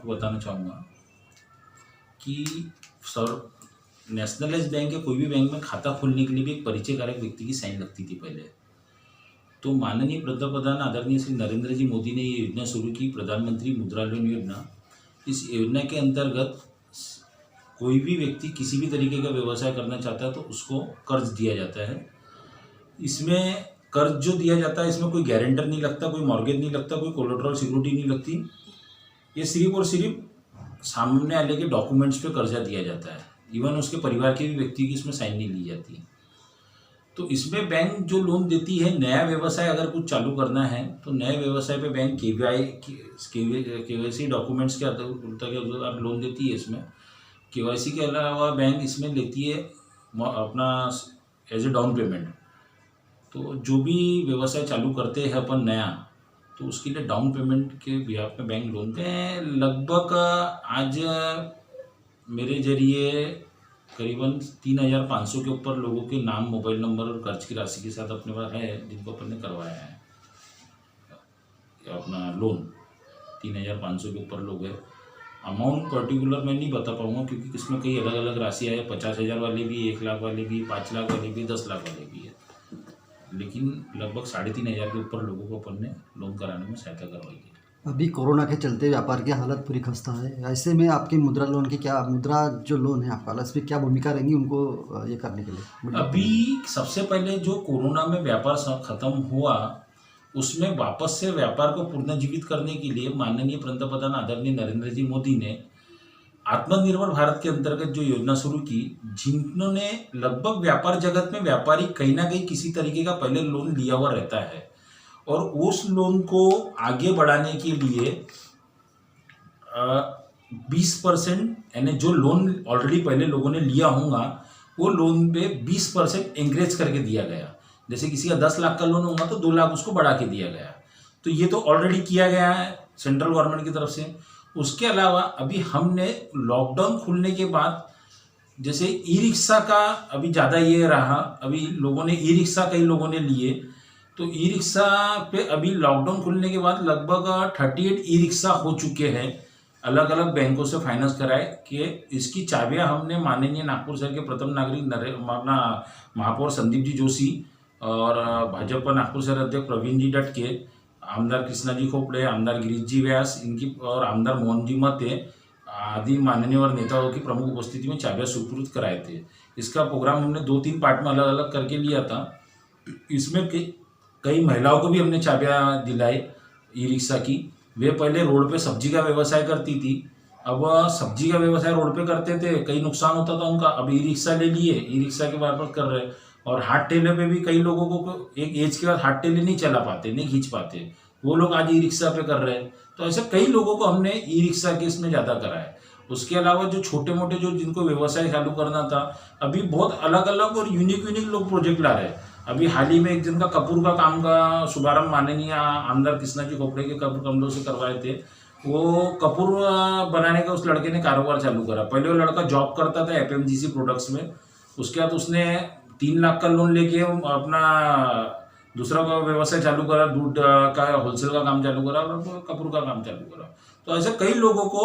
आपको बताना चाहूँगा कि सर नेशनलाइज बैंक या कोई भी बैंक में खाता खोलने के लिए भी एक परिचयकारक व्यक्ति की साइन लगती थी पहले। तो माननीय पंतप्रधान आदरणीय श्री नरेंद्र जी मोदी ने ये योजना शुरू की, प्रधानमंत्री मुद्रा लोन योजना। इस योजना के अंतर्गत कोई भी व्यक्ति किसी भी तरीके का व्यवसाय करना चाहता है तो उसको कर्ज दिया जाता है। इसमें कर्ज जो दिया जाता है इसमें कोई गारंटर नहीं लगता, कोई मॉर्गेज नहीं लगता, कोई कोलेटरल सिक्योरिटी नहीं लगती। ये सिर्फ और सिर्फ सामने वाले के डॉक्यूमेंट्स पे कर्जा दिया जाता है। इवन उसके परिवार के भी व्यक्ति की इसमें साइन नहीं ली जाती। तो इसमें बैंक जो लोन देती है, नया व्यवसाय अगर कुछ चालू करना है तो नए व्यवसाय पे बैंक केवाईसी डॉक्यूमेंट्स के आप लोन देती है। इसमें केवाईसी के अलावा बैंक इसमें लेती है अपना एज ए डाउन पेमेंट। तो जो भी व्यवसाय चालू करते हैं अपन नया, तो उसके लिए डाउन पेमेंट के बिहाफ में बैंक लोन देते हैं। लगभग आज मेरे जरिए करीबन 3,500 के ऊपर लोगों के नाम, मोबाइल नंबर और कर्ज की राशि के साथ अपने पास है, जिनको अपन ने करवाया है अपना लोन। 3,500 के ऊपर लोग हैं। अमाउंट पर्टिकुलर मैं नहीं बता पाऊँगा क्योंकि इसमें कई अलग अलग राशि है। 50,000 वाले भी, 1 लाख वाले भी, 5 लाख वाले भी, 10 लाख वाले भी है। लेकिन लगभग 3,500 के ऊपर लोगों को अपन ने लोन कराने में सहायता करवाई है। अभी कोरोना के चलते व्यापार की हालत पूरी खस्ता है। ऐसे में आपकी मुद्रा लोन की क्या, मुद्रा जो लोन है आपका, इस पर क्या भूमिका रहेंगी उनको ये करने के लिए? अभी सबसे पहले जो कोरोना में व्यापार खत्म हुआ, उसमें वापस से व्यापार को पुनर्जीवित करने के लिए माननीय पंतप्रधान आदरणीय नरेंद्र जी मोदी ने आत्मनिर्भर भारत के अंतर्गत जो योजना शुरू की, जिन्होंने लगभग व्यापार जगत में व्यापारी कहीं ना कहीं किसी तरीके का पहले लोन लिया हुआ रहता है और उस लोन को आगे बढ़ाने के लिए 20% यानी जो लोन ऑलरेडी पहले लोगों ने लिया होगा वो लोन पे 20% एंकरेज करके दिया गया। जैसे किसी का 10 लाख का लोन होगा तो 2 लाख उसको बढ़ा के दिया गया। तो ये तो ऑलरेडी किया गया है सेंट्रल गवर्नमेंट की तरफ से। उसके अलावा अभी हमने लॉकडाउन खुलने के बाद जैसे ई रिक्शा का अभी ज़्यादा ये रहा, अभी लोगों ने ई रिक्शा कई लोगों ने लिए। तो ई रिक्शा पे अभी लॉकडाउन खुलने के बाद लगभग 38 ई रिक्शा हो चुके हैं, अलग अलग बैंकों से फाइनेंस कराए कि इसकी चाबियां हमने माननीय नागपुर शहर के प्रथम नागरिक अपना महापौर संदीप जी जोशी और भाजपा नागपुर शहर अध्यक्ष प्रवीण जी डटके, आमदार कृष्णा जी खोपड़े, आमदार गिरीश जी व्यास इनकी और आमदार मोहन जी मते आदि माननीय और नेताओं की प्रमुख उपस्थिति में चाबियां सुपुर्द कराए थे। इसका प्रोग्राम हमने 2-3 पार्ट में अलग अलग करके लिया था। इसमें कई महिलाओं को भी हमने चाबियां दिलाई ई रिक्शा की। वे पहले रोड पे सब्जी का व्यवसाय करती थी, अब सब्जी का व्यवसाय रोड पे करते थे, कई नुकसान होता था उनका। अब ई रिक्शा ले लिए, ई रिक्शा के बार कर रहे। और हाथ ठेले पे भी कई लोगों को एक एज के बाद हाथ ठेले नहीं चला पाते, नहीं खींच पाते, वो लोग आज ई रिक्शा पे कर रहे हैं। तो ऐसे कई लोगों को हमने ई रिक्शा के इसमें ज़्यादा करा है। उसके अलावा जो छोटे मोटे जो जिनको व्यवसाय चालू करना था, अभी बहुत अलग अलग और यूनिक लोग प्रोजेक्ट ला रहे हैं। अभी हाल ही में एक जन का कपूर का काम का शुभारंभ माननीय आमदार कृष्णा जी खोपड़े के कपूर कमलों से करवाए थे। वो कपूर बनाने का उस लड़के ने कारोबार चालू करा। पहले वो लड़का जॉब करता था FMGC प्रोडक्ट्स में, उसके बाद उसने 3 लाख का लोन लेके अपना दूसरा का व्यवसाय चालू करा, दूध का होलसेल का काम चालू करा और कपूर का काम चालू करा। तो ऐसे कई लोगों को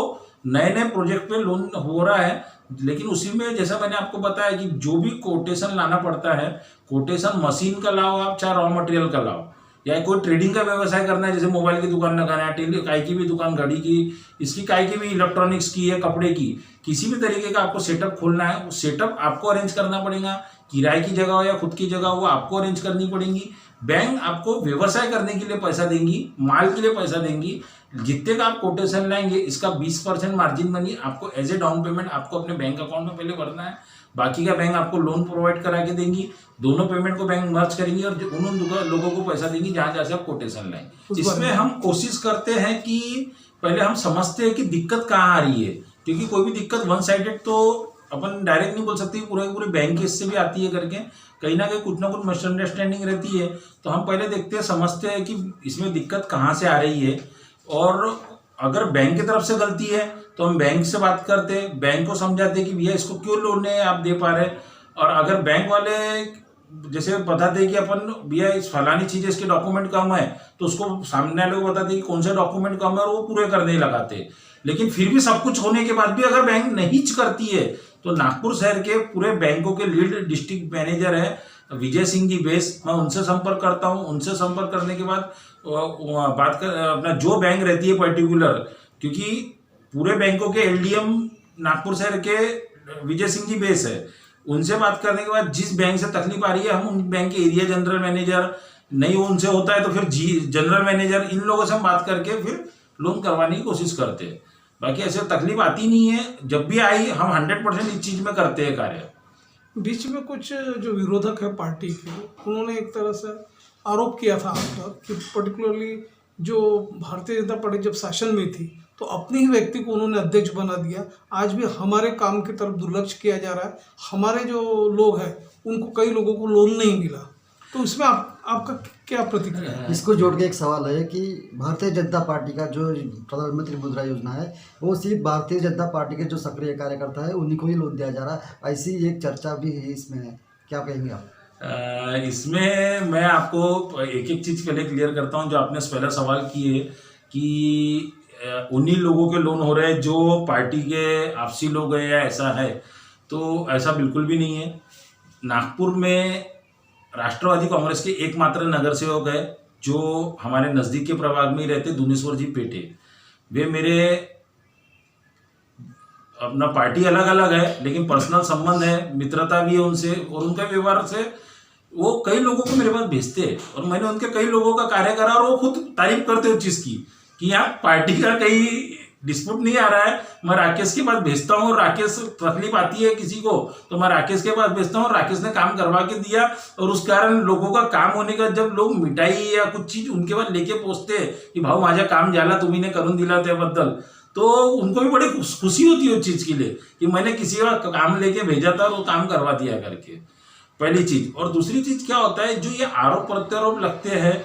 नए नए प्रोजेक्ट पे लोन हो रहा है। लेकिन उसी में जैसा मैंने आपको बताया कि जो भी कोटेशन लाना पड़ता है, कोटेशन मशीन का लाओ आप, चाहे रॉ मटेरियल का लाओ, या कोई ट्रेडिंग का व्यवसाय करना है, जैसे मोबाइल की दुकान लगाना है, काय की भी दुकान, घड़ी की, इसकी काय की भी, इलेक्ट्रॉनिक्स की है, कपड़े की, किसी भी तरीके का आपको सेटअप खोलना है, वो सेटअप आपको अरेंज करना पड़ेगा। किराए की जगह हो या खुद की जगह हो, वो आपको अरेंज करनी पड़ेगी। बैंक आपको व्यवसाय करने के लिए पैसा देंगी, माल के लिए पैसा देंगी। जितने का आप कोटेशन लाएंगे इसका 20% मार्जिन मनी आपको एज ए डाउन पेमेंट आपको अपने बैंक अकाउंट में पहले भरना है। बाकी का बैंक आपको लोन प्रोवाइड करा के देंगी। दोनों पेमेंट को बैंक मर्ज करेंगी और उन लोगों को पैसा देंगी जहां से आप कोटेशन लाएं। इसमें हम कोशिश करते हैं कि पहले हम समझते हैं कि दिक्कत कहाँ आ रही है, क्योंकि कोई भी दिक्कत वन साइडेड तो अपन डायरेक्ट नहीं बोल सकते, पूरे बैंक इससे भी आती है करके, कहीं ना कुछ मिसअंडरस्टैंडिंग रहती है। तो हम पहले देखते हैं, समझते हैं कि इसमें दिक्कत कहाँ से आ रही है, और अगर बैंक की तरफ से गलती है तो हम बैंक से बात करते हैं, बैंक को समझाते हैं कि भैया इसको क्यों लोन है आप दे पा रहे। और अगर बैंक वाले जैसे बताते हैं कि अपन भैया इस फलानी चीज़ इसके डॉक्यूमेंट कम है, तो उसको सामने वाले को बताते हैं कि कौन से डॉक्यूमेंट कम है और वो पूरे करने लगाते। लेकिन फिर भी सब कुछ होने के बाद भी अगर बैंक नहीं करती है तो नागपुर शहर के पूरे बैंकों के लीड डिस्ट्रिक्ट मैनेजर है विजय सिंह जी बेस, मैं उनसे संपर्क करता हूँ। उनसे संपर्क करने के बाद बात कर अपना जो बैंक रहती है पर्टिकुलर, क्योंकि पूरे बैंकों के एलडीएम नागपुर शहर के विजय सिंह जी बेस है, उनसे बात करने के बाद जिस बैंक से तकलीफ आ रही है हम उन बैंक के एरिया जनरल मैनेजर, नहीं उनसे होता है तो फिर जनरल मैनेजर, इन लोगों से हम बात करके फिर लोन करवाने की कोशिश करते हैं। बाकी ऐसे तकलीफ आती नहीं है, जब भी आई हम 100% इस चीज़ में करते हैं कार्य। बीच में कुछ जो विरोधक है पार्टी के, उन्होंने एक तरह से आरोप किया था आप पर कि पर्टिकुलरली जो भारतीय जनता पार्टी जब शासन में थी तो अपने ही व्यक्ति को उन्होंने अध्यक्ष बना दिया। आज भी हमारे काम की तरफ दुर्लक्ष किया जा रहा है, हमारे जो लोग हैं उनको कई लोगों को लोन नहीं मिला, तो इसमें आपका क्या प्रतिक्रिया है? इसको जोड़ के एक सवाल है कि भारतीय जनता पार्टी का जो प्रधानमंत्री मुद्रा योजना है वो सिर्फ भारतीय जनता पार्टी के जो सक्रिय कार्यकर्ता है उन्हीं को ही लोन दिया जा रहा है, ऐसी एक चर्चा भी है इसमें है, क्या कहेंगे आप? इसमें मैं आपको एक एक चीज़ पहले क्लियर करता हूं। जो आपने पहला सवाल किए कि उन्हीं लोगों के लोन हो रहे हैं जो पार्टी के आपसी लोग हैं या ऐसा है, तो ऐसा बिल्कुल भी नहीं है। नागपुर में राष्ट्रवादी कांग्रेस के एकमात्र नगर सेवक है जो हमारे नज़दीक के प्रभाग में ही रहते, दुनेश्वर जी पेटे। वे मेरे अपना पार्टी अलग अलग है लेकिन पर्सनल संबंध है, मित्रता भी है उनसे, और उनका व्यवहार से वो कई लोगों को मेरे पास भेजते हैं और मैंने उनके कई लोगों का कार्य करा और वो खुद तारीफ करते उस चीज़ की कि यहाँ पार्टी का कहीं डिस्प्यूट नहीं आ रहा है। मैं राकेश के पास भेजता हूँ, राकेश तकलीफ आती है किसी को तो मैं राकेश के पास भेजता हूँ, राकेश ने काम करवा के दिया और उस कारण लोगों का काम होने का जब लोग मिठाई या कुछ चीज़ उनके पास लेके पहुँचते की भाऊ माझा काम झाला तुम्ही ने करून दिला त्याबद्दल, तो उनको भी बड़ी खुशी होती है उस चीज़ के लिए कि मैंने किसी का काम लेके भेजा था और वो काम करवा दिया करके, पहली चीज़। और दूसरी चीज़ क्या होता है, जो ये आरोप प्रत्यारोप लगते हैं,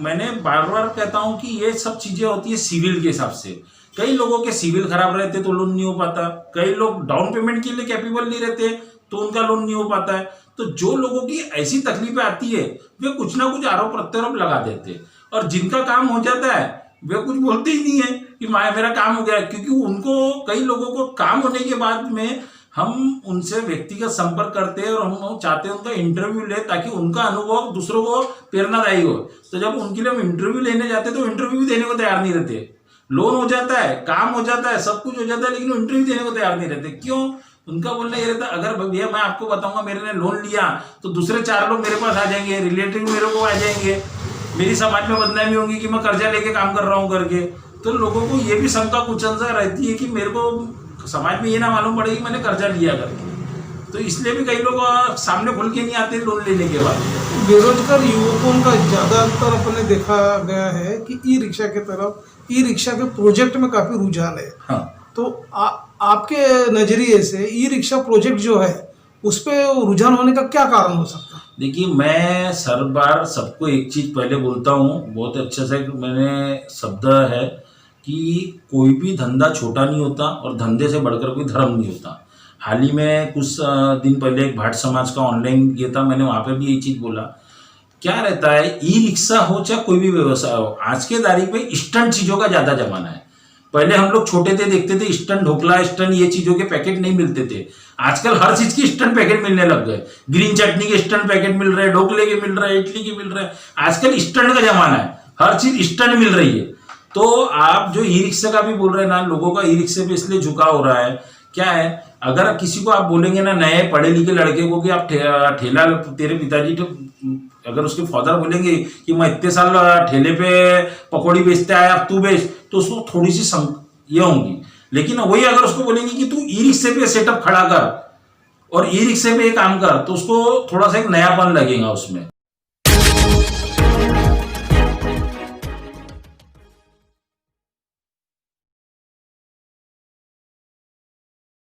मैंने बार बार कहता हूं कि ये सब चीज़ें होती है सिविल के हिसाब से। कई लोगों के सिविल खराब रहते तो लोन नहीं हो पाता, कई लोग डाउन पेमेंट के लिए कैपेबल नहीं रहते तो उनका लोन नहीं हो पाता है। तो जो लोगों की ऐसी तकलीफें आती है वे कुछ ना कुछ आरोप प्रत्यारोप लगा देते हैं, और जिनका काम हो जाता है वे कुछ बोलते ही नहीं है कि मेरा काम हो गया, क्योंकि उनको कई लोगों को काम होने के बाद में हम उनसे व्यक्तिगत संपर्क करते हैं और हम चाहते हैं उनका इंटरव्यू ले ताकि उनका अनुभव दूसरों को प्रेरणादायी हो। तो जब उनके लिए हम इंटरव्यू लेने जाते हैं तो इंटरव्यू भी देने को तैयार नहीं रहते। लोन हो जाता है, काम हो जाता है, सब कुछ हो जाता है, लेकिन इंटरव्यू देने को तैयार नहीं रहते। क्यों? उनका बोलना ये रहता है अगर भैया मैं आपको बताऊंगा मेरे ने लोन लिया तो दूसरे 4 लोग मेरे पास आ जाएंगे, रिलेटिव मेरे को आ जाएंगे, मेरी समाज में बदनामी होगी कि मैं कर्जा लेके काम कर रहा हूँ करके। तो लोगों को ये भी शंका कुछ अंश रहती है कि मेरे को समाज में ये ना मालूम पड़े कि मैंने कर्जा लिया करके, तो इसलिए भी कई लोग सामने खुल के नहीं आते लोन लेने के बाद। बेरोजगार युवकों का ज़्यादातर अपने देखा गया है कि ई रिक्शा के तरफ, ई रिक्शा के प्रोजेक्ट में काफ़ी रुझान है। हाँ, तो आपके नज़रिए से ई रिक्शा प्रोजेक्ट जो है उस पर रुझान होने का क्या कारण हो सकता है? देखिए मैं हर बार सबको एक चीज़ पहले बोलता हूँ, बहुत अच्छे से मैंने शब्द है कि कोई भी धंधा छोटा नहीं होता और धंधे से बढ़कर कोई धर्म नहीं होता। हाल ही में कुछ दिन पहले एक भाट समाज का ऑनलाइन किया था, मैंने वहाँ पे भी यही चीज़ बोला। क्या रहता है, ई रिक्शा हो चाहे कोई भी व्यवसाय हो, आज के तारीख में इंस्टेंट चीज़ों का ज़्यादा जमाना है। पहले हम लोग छोटे थे देखते थे इंस्टेंट ढोकला, इंस्टेंट ये चीज़ों के पैकेट नहीं मिलते थे। आजकल हर चीज़ की इंस्टेंट पैकेट मिलने लग गए। ग्रीन चटनी के इंस्टेंट पैकेट मिल रहे हैं, ढोकले के मिल रहे हैं, इडली के मिल रहे हैं। आजकल इंस्टेंट का जमाना है, हर चीज़ इंस्टेंट मिल रही है। तो आप जो ई रिक्शा का भी बोल रहे हैं ना, लोगों का ई रिक्शे पे इसलिए झुकाव हो रहा है। क्या है, अगर किसी को आप बोलेंगे ना नए पढ़े लिखे लड़के को कि आप ठेला, तेरे पिताजी तो अगर उसके फादर बोलेंगे कि मैं इतने साल ठेले पे पकौड़ी बेचता है अब तू बेच, तो उसको थोड़ी सी ये होंगी। लेकिन वही अगर उसको बोलेंगे कि तू ई रिक्शे पे सेटअप खड़ा कर और ई रिक्शे पे काम कर, तो उसको थोड़ा सा एक नयापन लगेगा उसमें।